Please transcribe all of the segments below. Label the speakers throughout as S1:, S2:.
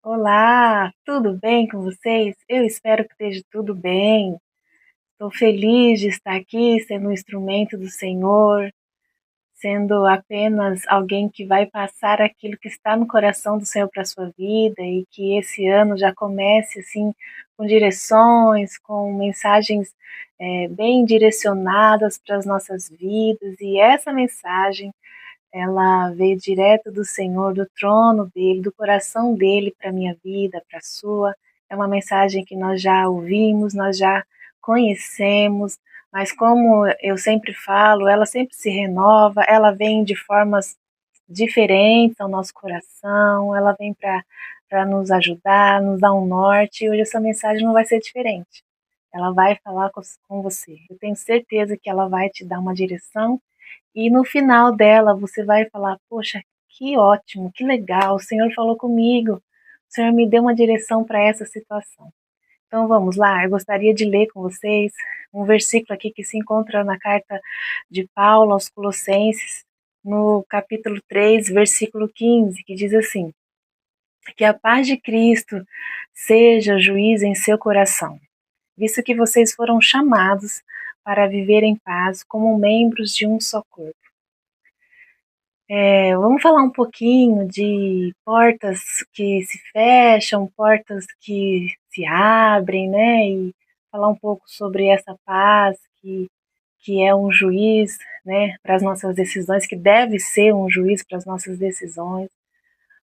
S1: Olá, tudo bem com vocês? Eu espero que esteja tudo bem. Estou feliz de estar aqui sendo um instrumento do Senhor, sendo apenas alguém que vai passar aquilo que está no coração do Senhor para a sua vida e que esse ano já comece assim com direções, com mensagens bem direcionadas para as nossas vidas. E essa mensagem ela veio direto do Senhor, do trono dele, do coração dele para a minha vida, para a sua. É uma mensagem que nós já ouvimos, nós já conhecemos, mas como eu sempre falo, ela sempre se renova, ela vem de formas diferentes ao nosso coração, ela vem para nos ajudar, nos dar um norte, e hoje essa mensagem não vai ser diferente. Ela vai falar com você. Eu tenho certeza que ela vai te dar uma direção e no final dela você vai falar: poxa, que ótimo, que legal, o Senhor falou comigo, o Senhor me deu uma direção para essa situação. Então vamos lá, eu gostaria de ler com vocês um versículo aqui que se encontra na carta de Paulo aos Colossenses, no capítulo 3, versículo 15, que diz assim: que a paz de Cristo seja juiz em seu coração, visto que vocês foram chamados para viver em paz como membros de um só corpo. Vamos falar um pouquinho de portas que se fecham, portas que se abrem, né? E falar um pouco sobre essa paz que é um juiz, né, para as nossas decisões, que deve ser um juiz para as nossas decisões.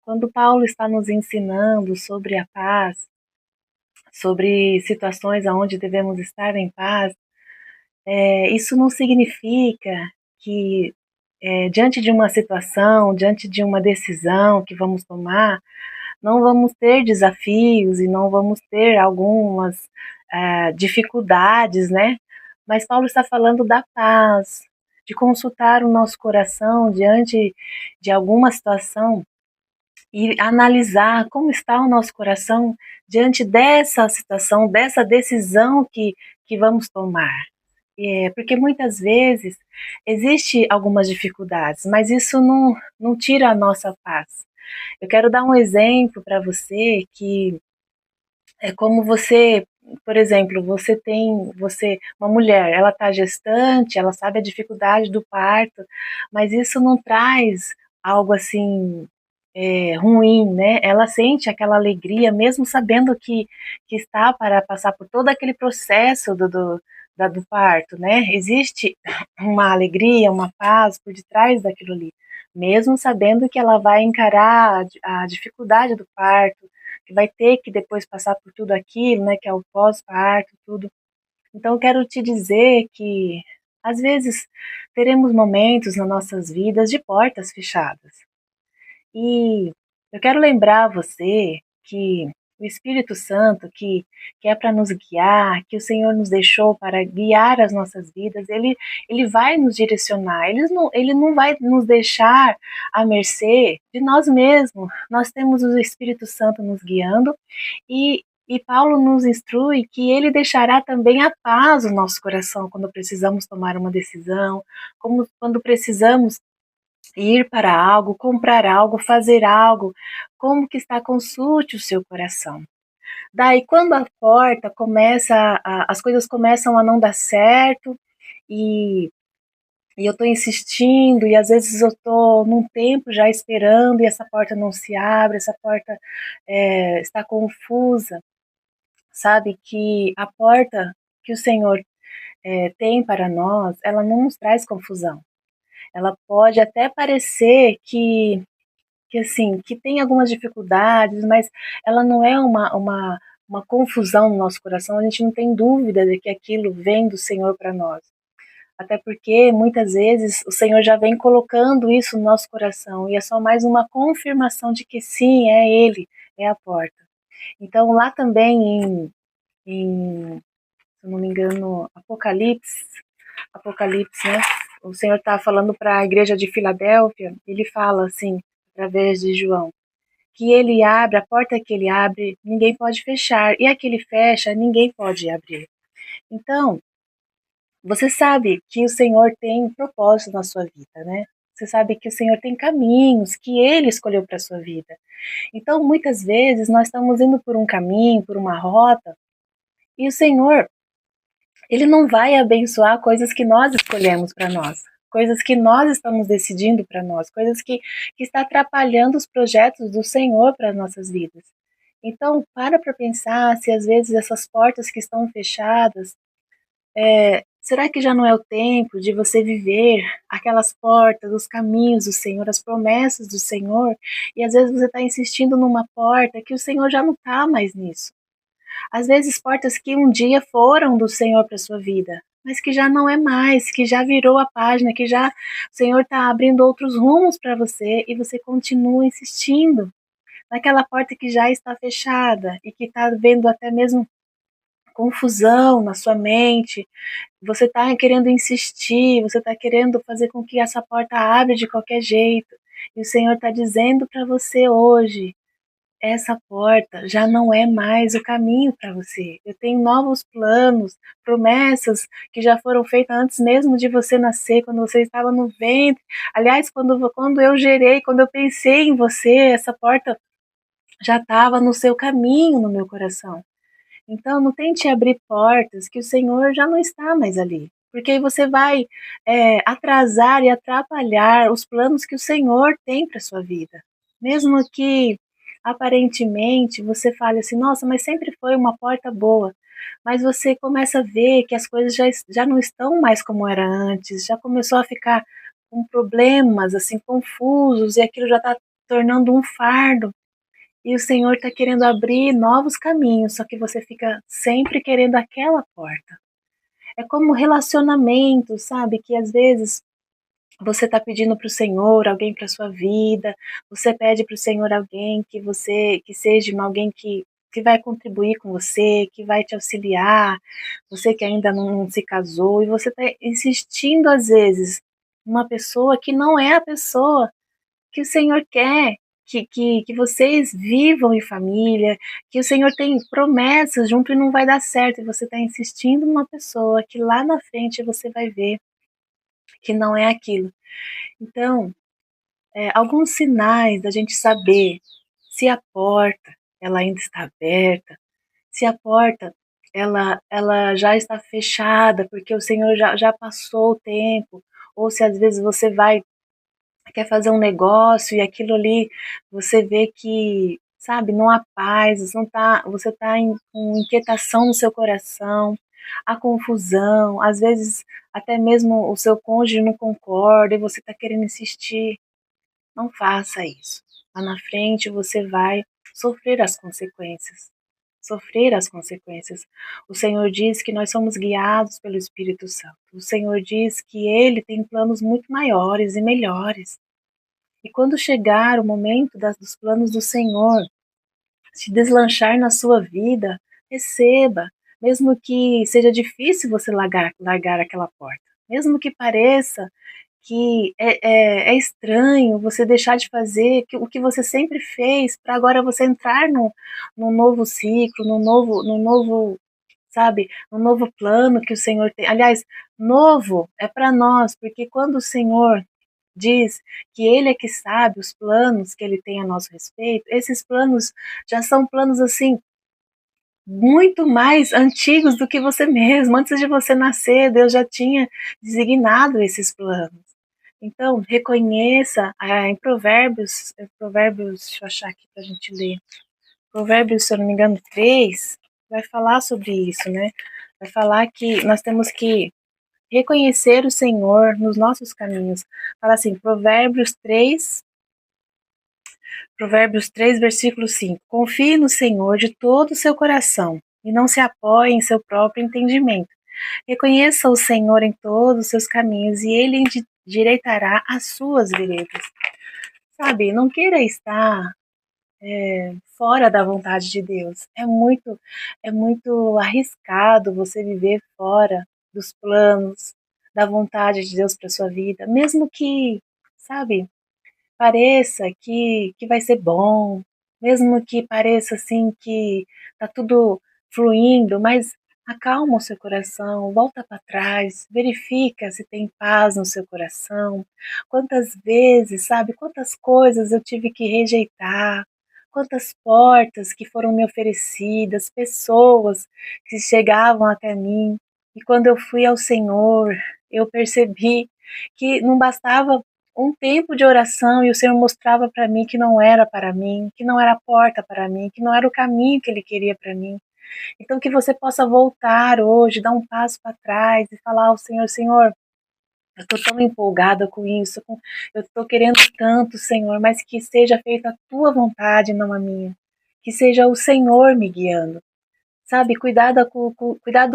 S1: Quando Paulo está nos ensinando sobre a paz, sobre situações onde devemos estar em paz, isso não significa que diante de uma situação, diante de uma decisão que vamos tomar, não vamos ter desafios e não vamos ter algumas dificuldades, né? Mas Paulo está falando da paz, de consultar o nosso coração diante de alguma situação e analisar como está o nosso coração diante dessa situação, dessa decisão que vamos tomar. Porque muitas vezes existe algumas dificuldades, mas isso não tira a nossa paz. Eu quero dar um exemplo para você que é como você, por exemplo, uma mulher, ela está gestante, ela sabe a dificuldade do parto, mas isso não traz algo assim ruim, né? Ela sente aquela alegria, mesmo sabendo que está para passar por todo aquele processo do parto, né? Existe uma alegria, uma paz por detrás daquilo ali, mesmo sabendo que ela vai encarar a dificuldade do parto, que vai ter que depois passar por tudo aquilo, né? Que é o pós-parto, tudo. Então, eu quero te dizer que às vezes teremos momentos nas nossas vidas de portas fechadas. E eu quero lembrar você que o Espírito Santo, que é para nos guiar, que o Senhor nos deixou para guiar as nossas vidas, ele vai nos direcionar, ele não vai nos deixar à mercê de nós mesmos. Nós temos o Espírito Santo nos guiando e Paulo nos instrui que ele deixará também a paz no nosso coração quando precisamos tomar uma decisão, como quando precisamos ir para algo, comprar algo, fazer algo, como que está, consulte o seu coração. Daí, quando a porta começa, as coisas começam a não dar certo e, e eu estou insistindo e às vezes eu estou num tempo já esperando e essa porta não se abre, essa porta está confusa, sabe que a porta que o Senhor tem para nós, ela não nos traz confusão. Ela pode até parecer que assim, que tem algumas dificuldades, mas ela não é uma confusão no nosso coração, a gente não tem dúvida de que aquilo vem do Senhor para nós. Até porque muitas vezes o Senhor já vem colocando isso no nosso coração e é só mais uma confirmação de que sim, é Ele, é a porta. Então lá também se eu não me engano, Apocalipse, né? O Senhor está falando para a igreja de Filadélfia, ele fala assim, através de João, que ele abre, a porta que ele abre, ninguém pode fechar, e a que ele fecha, ninguém pode abrir. Então, você sabe que o Senhor tem um propósito na sua vida, né? Você sabe que o Senhor tem caminhos que Ele escolheu para a sua vida. Então, muitas vezes, nós estamos indo por um caminho, por uma rota, e o Senhor, Ele não vai abençoar coisas que nós escolhemos para nós, coisas que nós estamos decidindo para nós, coisas que está atrapalhando os projetos do Senhor para as nossas vidas. Então, para pensar se às vezes essas portas que estão fechadas, será que já não é o tempo de você viver aquelas portas, os caminhos do Senhor, as promessas do Senhor? E às vezes você está insistindo numa porta que o Senhor já não está mais nisso. Às vezes portas que um dia foram do Senhor para sua vida, mas que já não é mais, que já virou a página, que já o Senhor está abrindo outros rumos para você e você continua insistindo naquela porta que já está fechada e que está vendo até mesmo confusão na sua mente. Você está querendo insistir, você está querendo fazer com que essa porta abra de qualquer jeito. E o Senhor está dizendo para você hoje: essa porta já não é mais o caminho para você. Eu tenho novos planos, promessas que já foram feitas antes mesmo de você nascer, quando você estava no ventre. Aliás, quando eu gerei, quando eu pensei em você, essa porta já estava no seu caminho, no meu coração. Então, não tente abrir portas que o Senhor já não está mais ali. Porque aí você vai atrasar e atrapalhar os planos que o Senhor tem para sua vida. Mesmo que aparentemente você fale assim, nossa, mas sempre foi uma porta boa. Mas você começa a ver que as coisas já não estão mais como era antes, já começou a ficar com problemas, assim, confusos, e aquilo já está tornando um fardo. E o Senhor está querendo abrir novos caminhos, só que você fica sempre querendo aquela porta. É como relacionamento, sabe? Que às vezes você está pedindo para o Senhor alguém para sua vida, você pede para o Senhor alguém que seja alguém que vai contribuir com você, que vai te auxiliar, você que ainda não se casou, e você está insistindo às vezes uma pessoa que não é a pessoa que o Senhor quer que vocês vivam em família, que o Senhor tem promessas junto e não vai dar certo, e você está insistindo numa pessoa que lá na frente você vai ver que não é aquilo. Então, alguns sinais da gente saber se a porta ela ainda está aberta, se a porta ela já está fechada, porque o Senhor já passou o tempo, ou se às vezes você quer fazer um negócio e aquilo ali você vê que, sabe, não há paz, você tá com inquietação no seu coração, a confusão, às vezes até mesmo o seu cônjuge não concorda e você está querendo insistir. Não faça isso. Lá na frente você vai sofrer as consequências. Sofrer as consequências. O Senhor diz que nós somos guiados pelo Espírito Santo. O Senhor diz que Ele tem planos muito maiores e melhores. E quando chegar o momento dos planos do Senhor se deslanchar na sua vida, receba, mesmo que seja difícil você largar aquela porta, mesmo que pareça que é estranho você deixar de fazer o que você sempre fez para agora você entrar num novo ciclo, num novo, sabe, num novo plano que o Senhor tem. Aliás, novo é para nós, porque quando o Senhor diz que ele é que sabe os planos que ele tem a nosso respeito, esses planos já são planos assim muito mais antigos do que você mesmo. Antes de você nascer, Deus já tinha designado esses planos. Então, reconheça em Provérbios, deixa eu achar aqui para a gente ler. Provérbios, se eu não me engano, 3, vai falar sobre isso, né? Vai falar que nós temos que reconhecer o Senhor nos nossos caminhos. Fala assim, Provérbios 3, versículo 5. Confie no Senhor de todo o seu coração e não se apoie em seu próprio entendimento. Reconheça o Senhor em todos os seus caminhos e ele endireitará as suas veredas. Sabe, não queira estar fora da vontade de Deus. É muito arriscado você viver fora dos planos, da vontade de Deus para sua vida, mesmo que, sabe, pareça que vai ser bom, mesmo que pareça assim que tá tudo fluindo, mas Acalma o seu coração, volta para trás, verifica se tem paz no seu coração. Quantas vezes, sabe, quantas coisas eu tive que rejeitar, quantas portas que foram me oferecidas, pessoas que chegavam até mim. E quando eu fui ao Senhor, eu percebi que não bastava um tempo de oração e o Senhor mostrava para mim que não era para mim, que não era a porta para mim, que não era o caminho que Ele queria para mim. Então, que você possa voltar hoje, dar um passo para trás e falar ao Senhor: Senhor, eu estou tão empolgada com isso, eu estou querendo tanto, Senhor, mas que seja feita a tua vontade, não a minha. Que seja o Senhor me guiando. Sabe, cuidado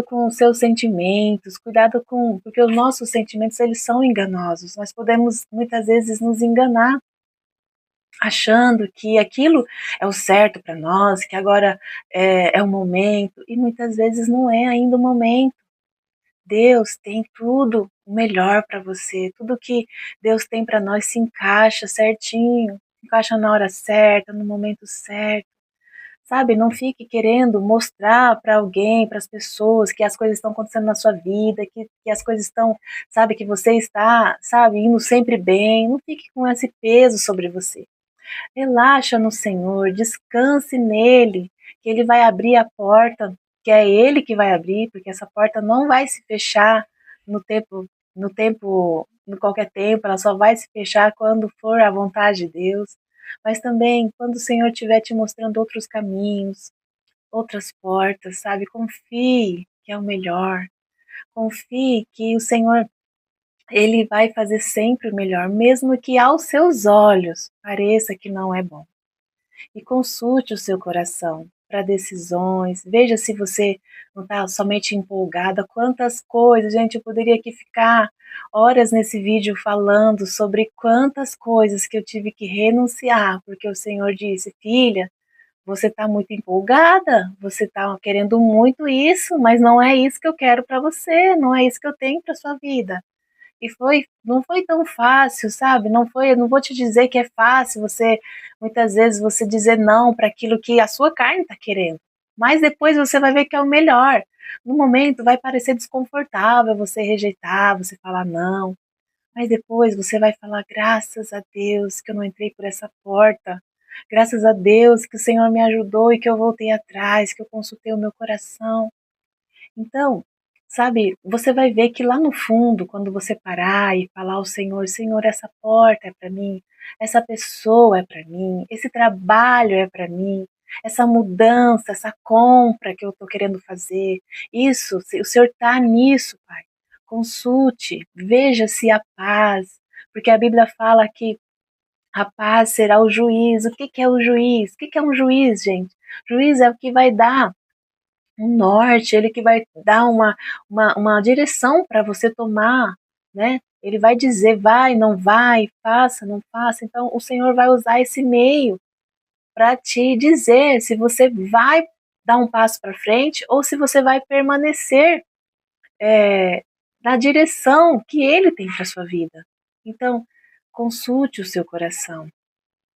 S1: com os seus sentimentos, cuidado com, porque os nossos sentimentos, eles são enganosos. Nós podemos muitas vezes nos enganar achando que aquilo é o certo para nós, que agora é o momento, e muitas vezes não é ainda o momento. Deus tem tudo o melhor para você, tudo que Deus tem para nós se encaixa certinho, se encaixa na hora certa, no momento certo. Sabe, não fique querendo mostrar para alguém, para as pessoas, que as coisas estão acontecendo na sua vida, que as coisas estão, sabe, que você está, sabe, indo sempre bem. Não fique com esse peso sobre você. Relaxa no Senhor, descanse nele, que ele vai abrir a porta, que é ele que vai abrir, porque essa porta não vai se fechar no tempo, no qualquer tempo, ela só vai se fechar quando for a vontade de Deus. Mas também quando o Senhor estiver te mostrando outros caminhos, outras portas, sabe? Confie que é o melhor. Confie que o Senhor ele vai fazer sempre o melhor, mesmo que aos seus olhos pareça que não é bom. E consulte o seu coração para decisões. Veja se você não está somente empolgada. Quantas coisas, gente, eu poderia aqui ficar horas nesse vídeo falando sobre quantas coisas que eu tive que renunciar, porque o Senhor disse: filha, você está muito empolgada, você está querendo muito isso, mas não é isso que eu quero para você, não é isso que eu tenho para sua vida. E não foi tão fácil, sabe? Não vou te dizer que é fácil muitas vezes você dizer não para aquilo que a sua carne está querendo. Mas depois você vai ver que é o melhor. No momento vai parecer desconfortável você rejeitar, você falar não. Mas depois você vai falar: graças a Deus que eu não entrei por essa porta. Graças a Deus que o Senhor me ajudou e que eu voltei atrás, que eu consultei o meu coração. Então, sabe, você vai ver que lá no fundo, quando você parar e falar ao Senhor: Senhor, essa porta é para mim, essa pessoa é para mim, esse trabalho é para mim, essa mudança, essa compra que eu estou querendo fazer, isso, o Senhor está nisso, Pai. Consulte, veja se há paz, porque a Bíblia fala que a paz será o juiz. O que é o juiz? O que é um juiz, gente? Juiz é o que vai dar um norte, ele que vai dar uma direção para você tomar, né? Ele vai dizer: vai, não vai, faça, não faça. Então, o Senhor vai usar esse meio para te dizer se você vai dar um passo para frente ou se você vai permanecer na direção que Ele tem para sua vida. Então, consulte o seu coração.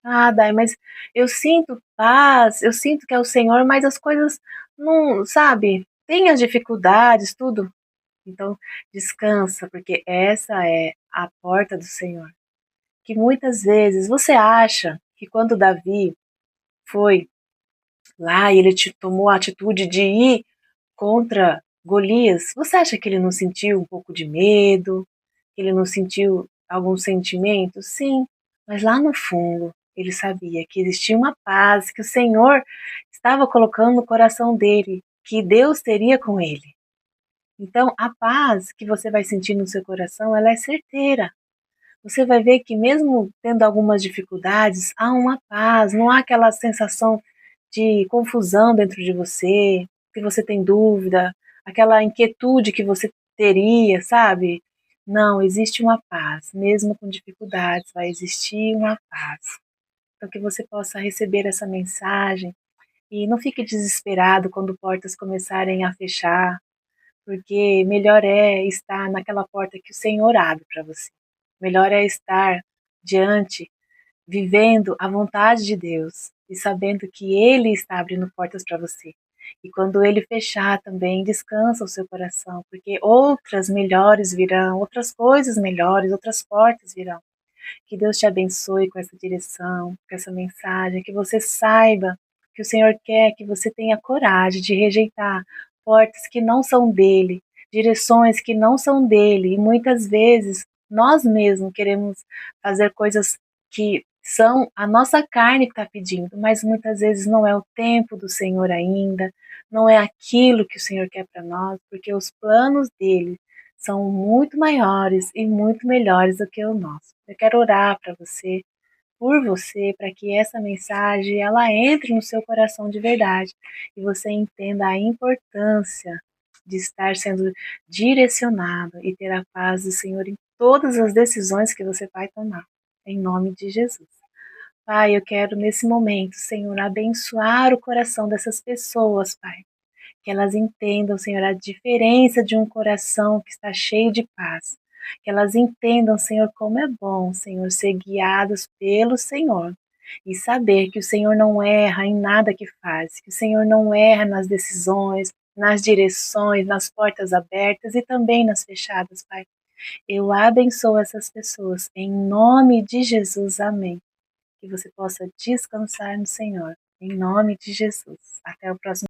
S1: Ah, Dai, mas eu sinto paz, eu sinto que é o Senhor, mas as coisas não, sabe, tem as dificuldades, tudo. Então, descansa, porque essa é a porta do Senhor. Que muitas vezes você acha que quando Davi foi lá e ele te tomou a atitude de ir contra Golias, você acha que ele não sentiu um pouco de medo? Que ele não sentiu algum sentimento? Sim, mas lá no fundo ele sabia que existia uma paz que o Senhor estava colocando no coração dele, que Deus teria com ele. Então, a paz que você vai sentir no seu coração, ela é certeira. Você vai ver que mesmo tendo algumas dificuldades, há uma paz, não há aquela sensação de confusão dentro de você, que você tem dúvida, aquela inquietude que você teria, sabe? Não, existe uma paz, mesmo com dificuldades, vai existir uma paz. Para que você possa receber essa mensagem e não fique desesperado quando portas começarem a fechar, porque melhor é estar naquela porta que o Senhor abre para você. Melhor é estar diante, vivendo a vontade de Deus e sabendo que Ele está abrindo portas para você. E quando ele fechar também, descansa o seu coração, porque outras melhores virão, outras coisas melhores, outras portas virão. Que Deus te abençoe com essa direção, com essa mensagem, que você saiba que o Senhor quer que você tenha coragem de rejeitar portas que não são dele, direções que não são dele, e muitas vezes nós mesmos queremos fazer coisas que são a nossa carne que está pedindo, mas muitas vezes não é o tempo do Senhor ainda, não é aquilo que o Senhor quer para nós, porque os planos dele são muito maiores e muito melhores do que o nosso. Eu quero orar para você, por você, para que essa mensagem ela entre no seu coração de verdade e você entenda a importância de estar sendo direcionado e ter a paz do Senhor em todas as decisões que você vai tomar. Em nome de Jesus. Pai, eu quero nesse momento, Senhor, abençoar o coração dessas pessoas, Pai, que elas entendam, Senhor, a diferença de um coração que está cheio de paz. Que elas entendam, Senhor, como é bom, Senhor, ser guiados pelo Senhor. E saber que o Senhor não erra em nada que faz, que o Senhor não erra nas decisões, nas direções, nas portas abertas e também nas fechadas, Pai. Eu abençoo essas pessoas, em nome de Jesus, amém. Que você possa descansar no Senhor, em nome de Jesus. Até o próximo.